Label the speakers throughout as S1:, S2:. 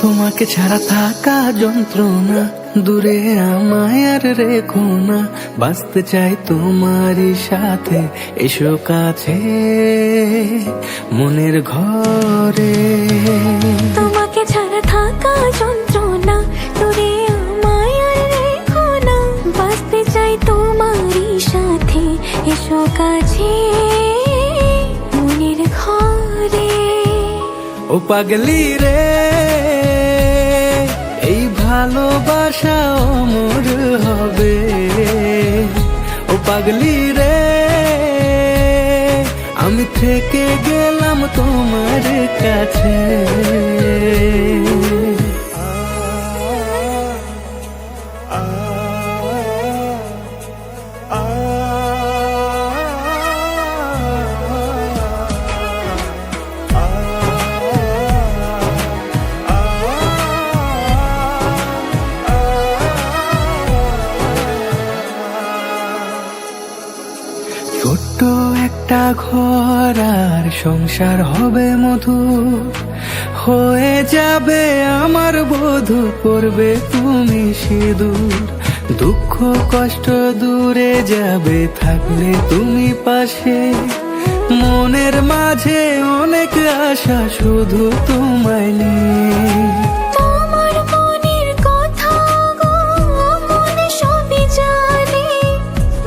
S1: তোমাকে ছাড়া থাকা যন্ত্রণা, দূরে আমায় আর রেখো না। বাঁচতে চাই তোমারই সাথে, এসো কাছে মনের ঘরে।
S2: তোমাকে ছাড়া থাকা যন্ত্রণা, দূরে আমায় আর রেখো না। বাঁচতে চাই তোমারই সাথে, এসো কাছে মনের ঘরে।
S1: ও পাগলি রে, এই ভালোবাসা অমর হবে। ও পাগলি রে, আমি থেকে গেলাম তোমার কাছে। ছোট্ট একটা ঘর আর সংসার হবে মধুর, হয়ে যাবে আমার বধূ, পড়বে তুমি সিঁদুর। দুঃখ কষ্ট দূরে যাবে থাকলে তুমি পাশে, মনের মাঝে অনেক আশা শুধু তোমায় নিয়ে।
S2: তোমার মনের কথা গো মনে সবই জানে,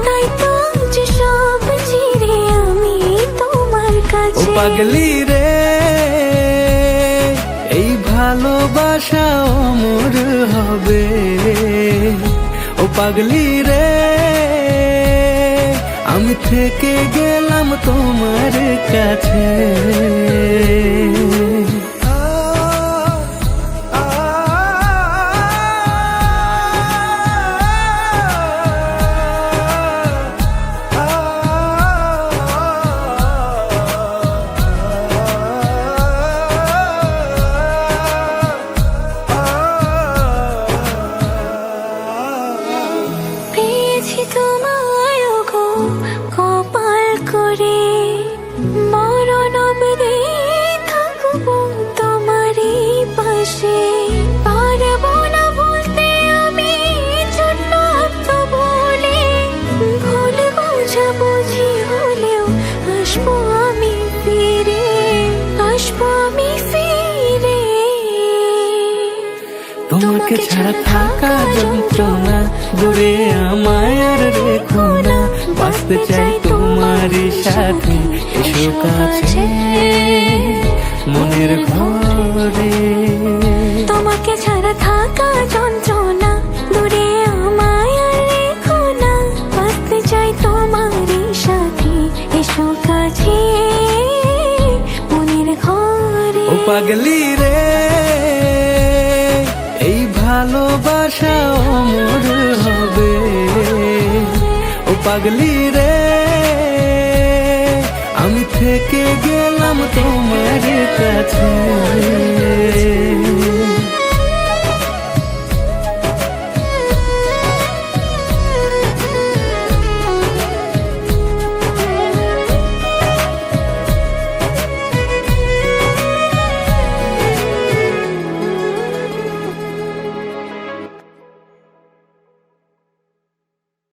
S2: তাই তো যে সব ছেড়ে আমি তোমার
S1: ও
S2: কাছে।
S1: পাগলি রে, এই ভালোবাসা অমর হবে। ও পাগলি রে, আমি থেকে গেলাম তোমার কাছে।
S2: পেয়েছি তোমায় গো কপাল করে, মরণ অবধি থাকবো তোমারই পাশে। পারবো না ভুলতে আমি ছোট্ট একটা বলে, ভুল বোঝাবুঝি হলেও আসবো আমি ফিরে, আসবো আমি ফিরে।
S1: তোমাকে ছাড়া থাকা যন্ত্রণা, দূরে আমায় আর রেখো না। বাঁচতে চাই তোমারই সাথে, এসো কাছে মনের ঘরে।
S2: তোমাকে ছাড়া থাকা যন্ত্রণা, দূরে আমায় আর রেখো না। বাঁচতে চাই তোমারই সাথে, এসো কাছে মনের ঘরে।
S1: ও পাগলি রে, এই ভালোবাসা অমর হবে। ও পাগলি রে, আমি থেকে গেলাম তোমার কাছে।